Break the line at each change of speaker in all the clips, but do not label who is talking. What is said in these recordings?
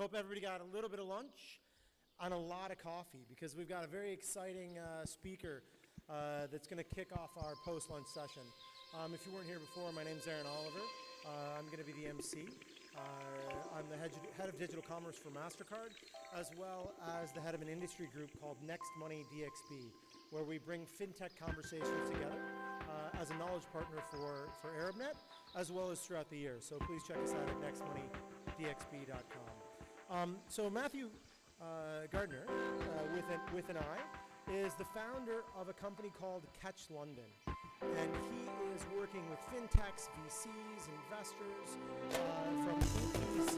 hope everybody got a little bit of lunch and a lot of coffee, because we've got a very exciting speaker that's going to kick off our post-lunch session. If you weren't here before, my name's Aaron Oliver. I'm going to be the MC. I'm the head of digital commerce for MasterCard, as well as the head of an industry group called Next Money DXB, where we bring FinTech conversations together as a knowledge partner for ArabNet, as well as throughout the year. So please check us out at nextmoneydxb.com. So Matthew Gardner, with an I, is the founder of a company called Catch London. And he is working with fintechs, VCs, investors from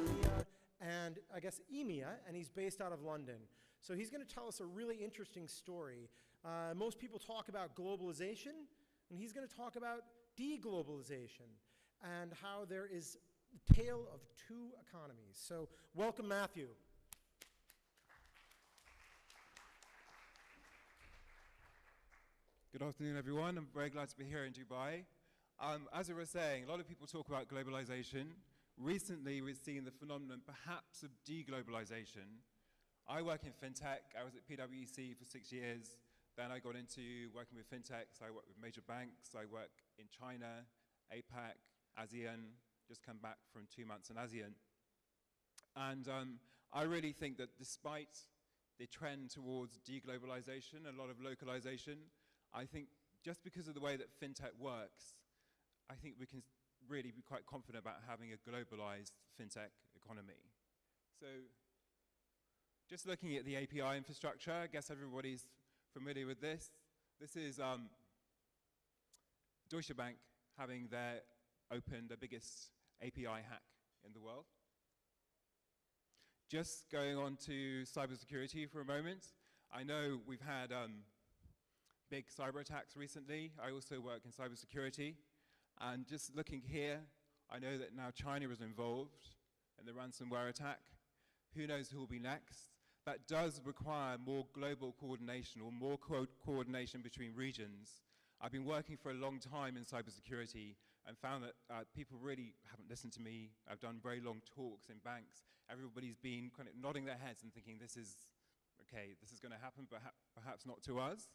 EMEA and I guess EMEA, and he's based out of London. So he's going to tell us a really interesting story. Most people talk about globalization, and he's going to talk about deglobalization and how there is a tale of two economies. So welcome, Matthew.
Good afternoon, everyone. I'm very glad to be here in Dubai. As I was saying, a lot of people talk about globalization. Recently, we've seen the phenomenon, perhaps, of deglobalization. I work in fintech. I was at PwC for 6 years. Then I got into working with fintechs. I work with major banks. I work in China, APAC, ASEAN. Just come back from 2 months in ASEAN. And I really think that despite the trend towards deglobalization, a lot of localization, I think just because of the way that fintech works, I think we can really be quite confident about having a globalized fintech economy. So just looking at the API infrastructure, I guess everybody's familiar with this. This is Deutsche Bank having opened the biggest API hack in the world. Just going on to cybersecurity for a moment. I know we've had big cyber attacks recently. I also work in cybersecurity. And just looking here, I know that now China is involved in the ransomware attack. Who knows who will be next? That does require more global coordination or more coordination between regions. I've been working for a long time in cybersecurity and found that people really haven't listened to me. I've done very long talks in banks. Everybody's been kind of nodding their heads and thinking this is, okay, this is going to happen, but perhaps not to us.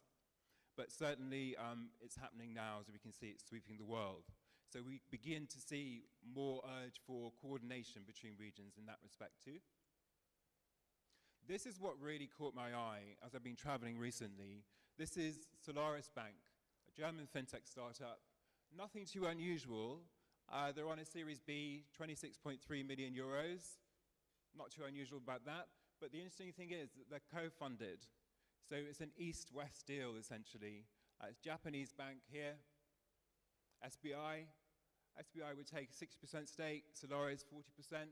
But certainly it's happening now, as we can see it's sweeping the world. So we begin to see more urge for coordination between regions in that respect too. This is what really caught my eye as I've been traveling recently. This is Solaris Bank, a German fintech startup. Nothing too unusual. They're on a Series B, 26.3 million euros. Not too unusual about that. But the interesting thing is that they're co-funded. So it's an east-west deal, essentially. It's Japanese bank here, SBI. SBI would take a 60% stake, Solaris 40%,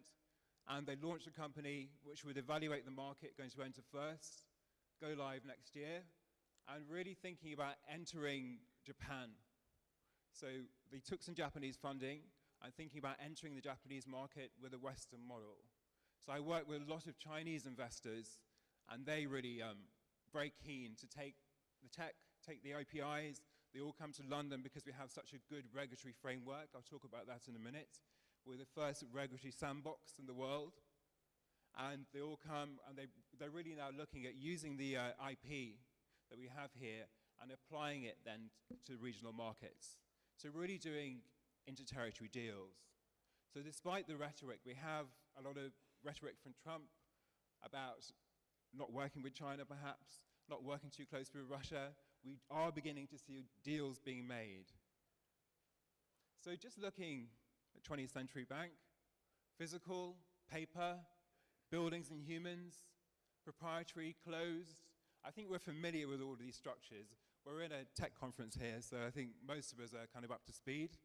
and they launched a company which would evaluate the market, going to enter first, go live next year, and really thinking about entering Japan. So they took some Japanese funding and thinking about entering the Japanese market with a Western model. So I work with a lot of Chinese investors, and they really very keen to take the tech, take the APIs. They all come to London because we have such a good regulatory framework. I'll talk about that in a minute. We're the first regulatory sandbox in the world. And they all come, and they're really now looking at using the IP that we have here and applying it then to regional markets. So really doing inter-territory deals. So despite the rhetoric, we have a lot of rhetoric from Trump about not working with China, perhaps, not working too closely with Russia. We are beginning to see deals being made. So just looking at 20th Century Bank, physical, paper, buildings and humans, proprietary, closed. I think we're familiar with all of these structures. We're in a tech conference here, so I think most of us are kind of up to speed.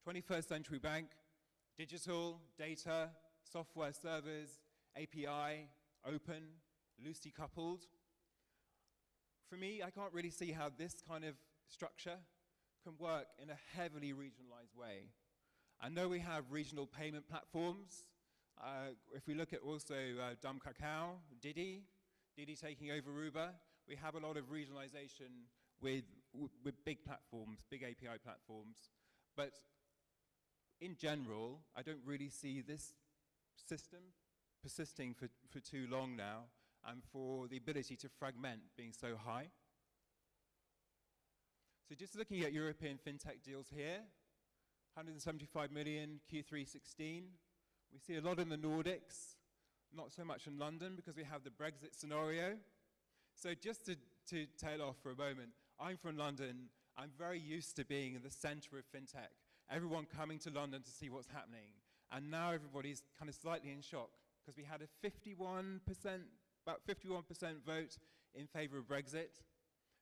21st Century Bank, digital, data, software servers, API, open, loosely coupled. For me, I can't really see how this kind of structure can work in a heavily regionalized way. I know we have regional payment platforms. If we look at also Dumb Kakao, Didi taking over Uber, we have a lot of regionalization with big platforms, big API platforms. But in general, I don't really see this system persisting for too long now, and for the ability to fragment being so high. So just looking at European FinTech deals here, 175 million Q3 16. We see a lot in the Nordics, not so much in London because we have the Brexit scenario. So just to tail off for a moment, I'm from London. I'm very used to being in the center of FinTech. Everyone coming to London to see what's happening. And now everybody's kind of slightly in shock because we had a 51%, about 51% vote in favor of Brexit.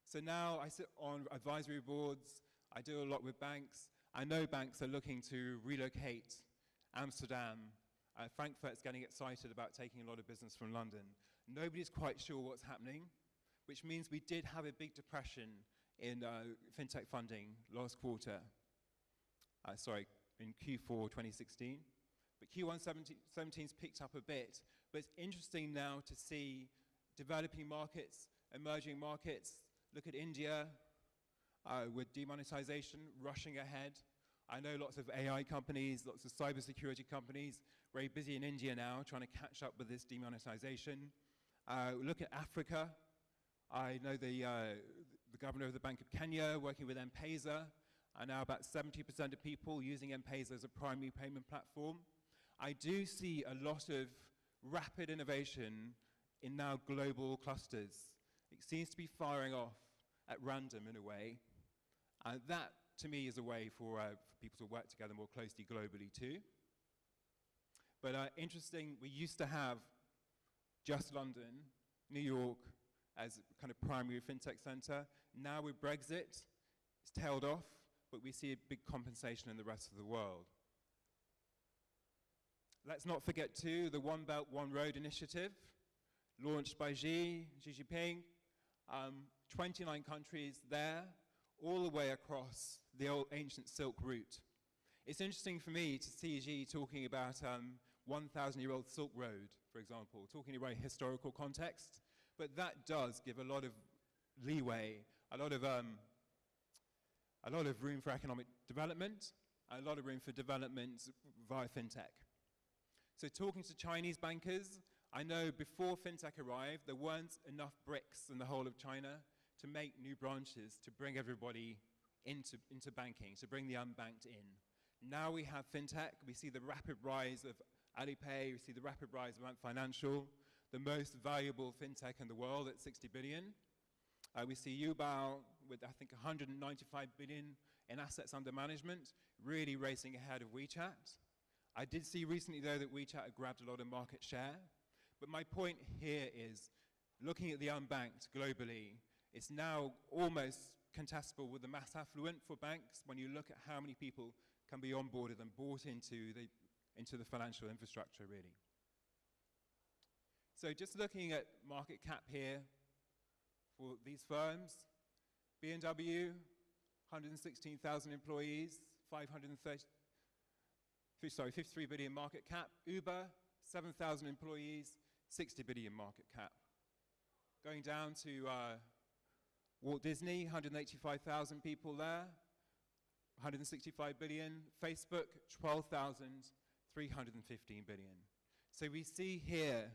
So now I sit on advisory boards. I do a lot with banks. I know banks are looking to relocate Amsterdam. Frankfurt's getting excited about taking a lot of business from London. Nobody's quite sure what's happening, which means we did have a big depression in FinTech funding last quarter. In Q4 2016. But Q1 17's picked up a bit. But it's interesting now to see developing markets, emerging markets. Look at India with demonetization rushing ahead. I know lots of AI companies, lots of cybersecurity companies, very busy in India now trying to catch up with this demonetization. Look at Africa. I know the governor of the Bank of Kenya working with M-Pesa. And now about 70% of people using M-Pesa as a primary payment platform. I do see a lot of rapid innovation in now global clusters. It seems to be firing off at random in a way. And that, to me, is a way for people to work together more closely globally too. But interesting, we used to have just London, New York as kind of primary FinTech center. Now with Brexit, it's tailed off, but we see a big compensation in the rest of the world. Let's not forget too the One Belt, One Road initiative, launched by Xi Jinping. 29 countries there, all the way across the old ancient Silk Route. It's interesting for me to see Xi talking about 1,000-year-old Silk Road, for example, talking in a very historical context, but that does give a lot of leeway, a lot of room for economic development, a lot of room for development via FinTech. So talking to Chinese bankers, I know before FinTech arrived, there weren't enough bricks in the whole of China to make new branches to bring everybody into banking, to bring the unbanked in. Now we have FinTech, we see the rapid rise of Alipay, we see the rapid rise of Ant Financial, the most valuable FinTech in the world at 60 billion. We see Youbao with, I think, 195 billion in assets under management, really racing ahead of WeChat. I did see recently, though, that WeChat had grabbed a lot of market share. But my point here is, looking at the unbanked globally, it's now almost contestable with the mass affluent for banks when you look at how many people can be onboarded and bought into the financial infrastructure, really. So just looking at market cap here for these firms, BMW, 116,000 employees, 53 billion market cap. Uber, 7,000 employees, 60 billion market cap. Going down to Walt Disney, 185,000 people there, 165 billion. Facebook, 12,315 billion. So we see here,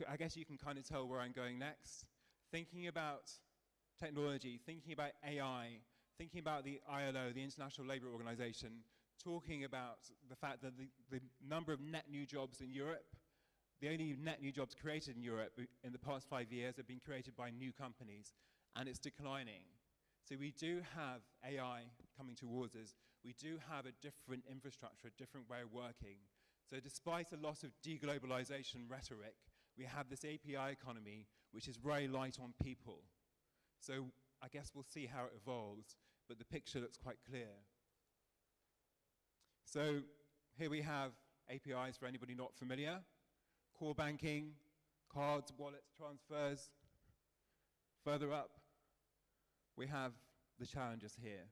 I guess you can kind of tell where I'm going next. Thinking about technology, thinking about AI, thinking about the ILO, the International Labour Organization, talking about the fact that the number of net new jobs in Europe, the only net new jobs created in Europe in the past 5 years have been created by new companies, and it's declining. So we do have AI coming towards us. We do have a different infrastructure, a different way of working. So despite a lot of deglobalization rhetoric, we have this API economy, which is very light on people. So I guess we'll see how it evolves, but the picture looks quite clear. So here we have APIs for anybody not familiar. Core banking, cards, wallets, transfers. Further up, we have the challenges here.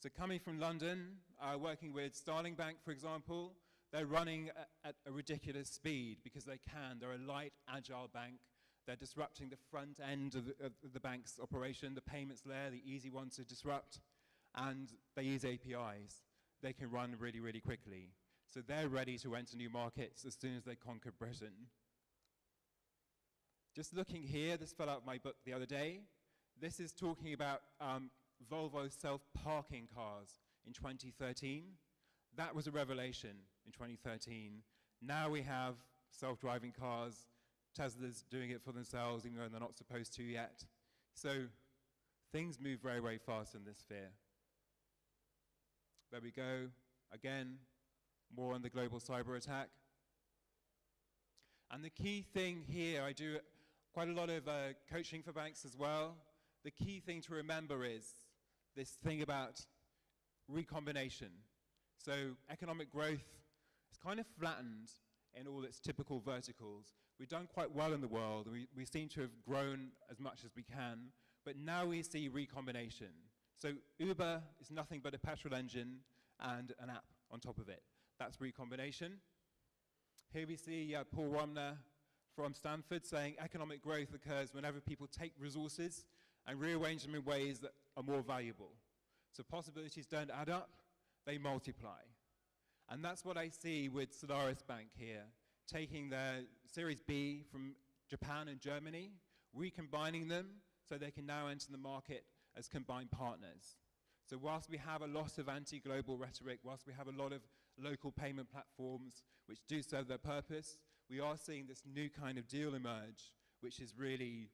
So coming from London, working with Starling Bank, for example, they're running at a ridiculous speed because they can. They're a light, agile bank. They're disrupting the front end of the bank's operation, the payments layer, the easy ones to disrupt, and they use APIs. They can run really, really quickly. So they're ready to enter new markets as soon as they conquer Britain. Just looking here, this fell out of my book the other day. This is talking about Volvo self-parking cars in 2013. That was a revelation in 2013. Now we have self-driving cars. Tesla's doing it for themselves, even though they're not supposed to yet. So things move very, very fast in this sphere. There we go. Again, more on the global cyber attack. And the key thing here, I do quite a lot of coaching for banks as well. The key thing to remember is this thing about recombination. So economic growth is kind of flattened in all its typical verticals. We've done quite well in the world. We seem to have grown as much as we can, but now we see recombination. So Uber is nothing but a petrol engine and an app on top of it. That's recombination. Here we see Paul Romner from Stanford saying economic growth occurs whenever people take resources and rearrange them in ways that are more valuable. So possibilities don't add up, they multiply. And that's what I see with Solaris Bank here, taking their Series B from Japan and Germany, recombining them so they can now enter the market as combined partners. So whilst we have a lot of anti-global rhetoric, whilst we have a lot of local payment platforms which do serve their purpose, we are seeing this new kind of deal emerge, which is really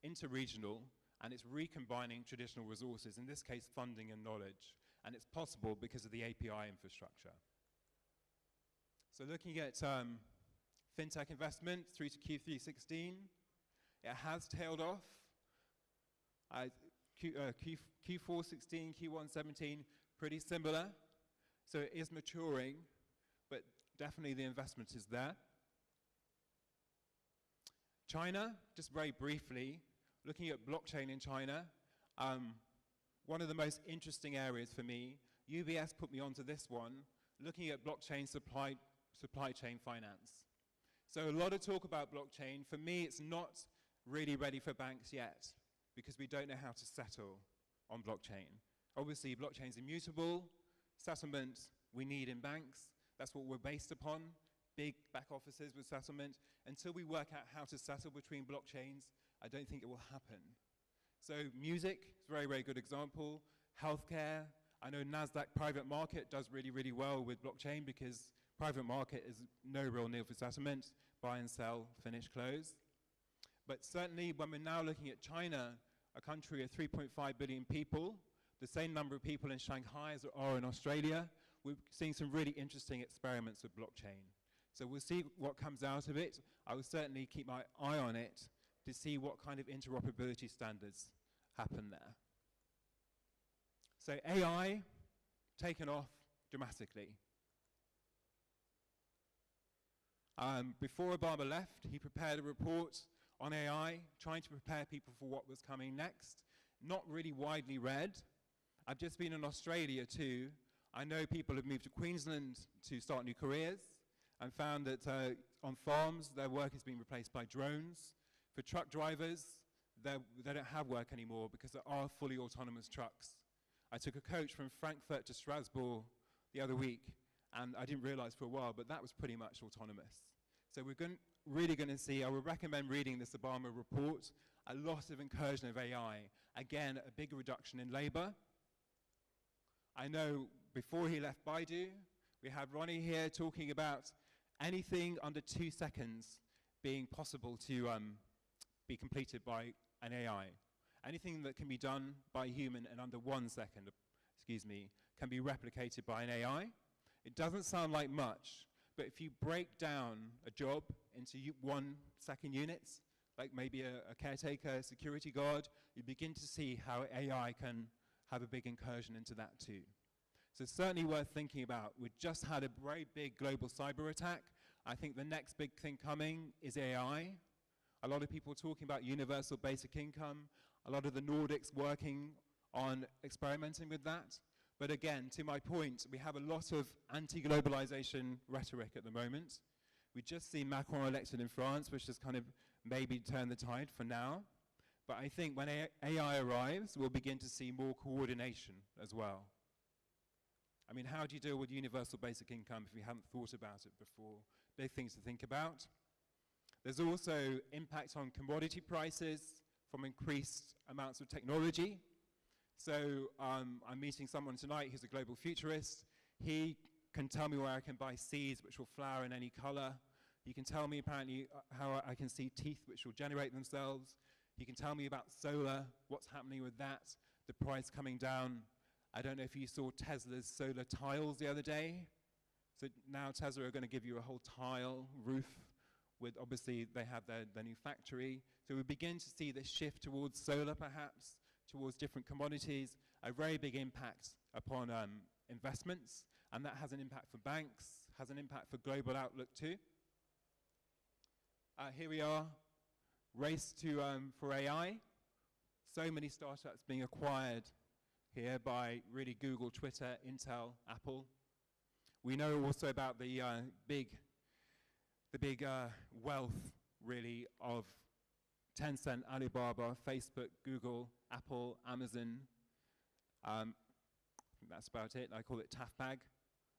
interregional, and it's recombining traditional resources, in this case funding and knowledge. And it's possible because of the API infrastructure. So looking at FinTech investment through to Q316, it has tailed off. Q416, Q117, pretty similar. So it is maturing, but definitely the investment is there. China, just very briefly, looking at blockchain in China, one of the most interesting areas for me, UBS put me onto this one, looking at blockchain supply chain finance. So a lot of talk about blockchain. For me, it's not really ready for banks yet, because we don't know how to settle on blockchain. Obviously, blockchain is immutable. Settlement we need in banks. That's what we're based upon. Big back offices with settlement. Until we work out how to settle between blockchains, I don't think it will happen. So music is a very, very good example. Healthcare. I know NASDAQ private market does really, really well with blockchain because private market is no real need for settlement. Buy and sell, finish, close. But certainly when we're now looking at China, a country of 3.5 billion people, the same number of people in Shanghai as there are in Australia, we're seeing some really interesting experiments with blockchain. So we'll see what comes out of it. I will certainly keep my eye on it to see what kind of interoperability standards happen there. So AI taken off dramatically. Before Obama left, he prepared a report on AI, trying to prepare people for what was coming next. Not really widely read. I've just been in Australia too. I know people have moved to Queensland to start new careers and found that on farms, their work is being replaced by drones. For truck drivers, they don't have work anymore because there are fully autonomous trucks. I took a coach from Frankfurt to Strasbourg the other week, and I didn't realize for a while, but that was pretty much autonomous. So we're really going to see, I would recommend reading this Obama report, a lot of incursion of AI. Again, a big reduction in labor. I know before he left Baidu, we had Ronnie here talking about anything under 2 seconds being possible to be completed by an AI. Anything that can be done by a human in under 1 second, can be replicated by an AI. It doesn't sound like much, but if you break down a job into 1 second units, like maybe a caretaker, a security guard, you begin to see how AI can have a big incursion into that too. So certainly worth thinking about. We've just had a very big global cyber attack. I think the next big thing coming is AI. A lot of people talking about universal basic income. A lot of the Nordics working on experimenting with that. But again, to my point, we have a lot of anti-globalization rhetoric at the moment. We just see Macron elected in France, which has kind of maybe turned the tide for now. But I think when AI arrives, we'll begin to see more coordination as well. I mean, how do you deal with universal basic income if you haven't thought about it before? Big things to think about. There's also impact on commodity prices from increased amounts of technology. So I'm meeting someone tonight who's a global futurist. He can tell me where I can buy seeds which will flower in any color. He can tell me apparently how I can see teeth which will generate themselves. He can tell me about solar, what's happening with that, the price coming down. I don't know if you saw Tesla's solar tiles the other day. So now Tesla are going to give you a whole tile roof with, obviously, they have their new factory. So we begin to see this shift towards solar, perhaps, towards different commodities, a very big impact upon investments, and that has an impact for banks, has an impact for global outlook too. Here we are, race to for AI. So many startups being acquired here by really Google, Twitter, Intel, Apple. We know also about the big wealth, really, of Tencent, Alibaba, Facebook, Google, Apple, Amazon. I think that's about it. I call it TAFBAG,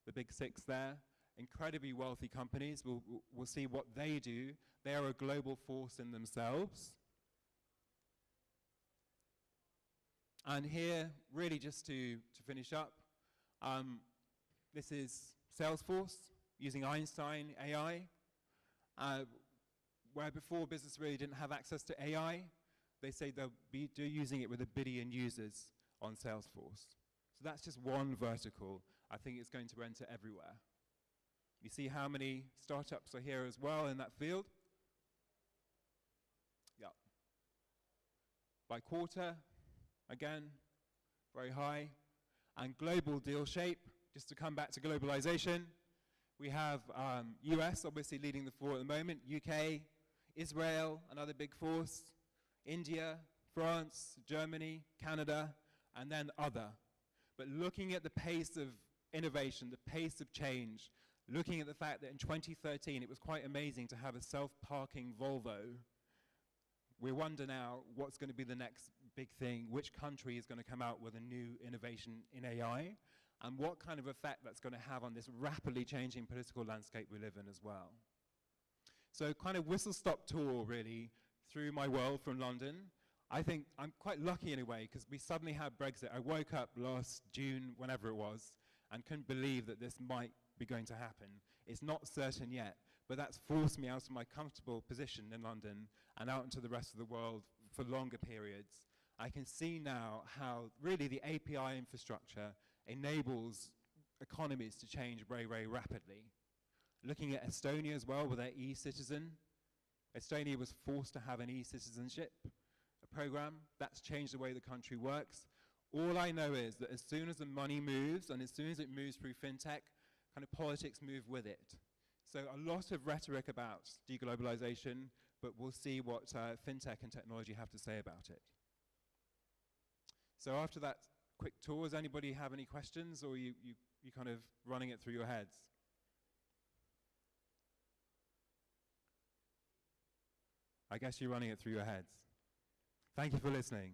the big six there. Incredibly wealthy companies. We'll see what they do. They are a global force in themselves. And here, really just to finish up, this is Salesforce using Einstein AI, where before business really didn't have access to AI. They say they'll be using it with 1 billion users on Salesforce. So that's just one vertical. I think it's going to enter everywhere. You see how many startups are here as well in that field? Yeah. By quarter, again, very high. And global deal shape, just to come back to globalization, we have US obviously leading the floor at the moment, UK, Israel, another big force, India, France, Germany, Canada, and then other. But looking at the pace of innovation, the pace of change, looking at the fact that in 2013 it was quite amazing to have a self-parking Volvo, we wonder now what's going to be the next big thing, which country is going to come out with a new innovation in AI, and what kind of effect that's going to have on this rapidly changing political landscape we live in as well. So kind of whistle-stop tour, really, through my world from London. I think I'm quite lucky in a way, because we suddenly had Brexit. I woke up last June, whenever it was, and couldn't believe that this might be going to happen. It's not certain yet, but that's forced me out of my comfortable position in London and out into the rest of the world for longer periods. I can see now how really the API infrastructure enables economies to change very, very rapidly. Looking at Estonia as well with their e-citizen. Estonia was forced to have an e-citizenship program. That's changed the way the country works. All I know is that as soon as the money moves and as soon as it moves through FinTech, kind of politics move with it. So a lot of rhetoric about deglobalization, but we'll see what FinTech and technology have to say about it. So after that quick tour, does anybody have any questions, or you kind of running it through your heads? I guess you're running it through your heads. Thank you for listening.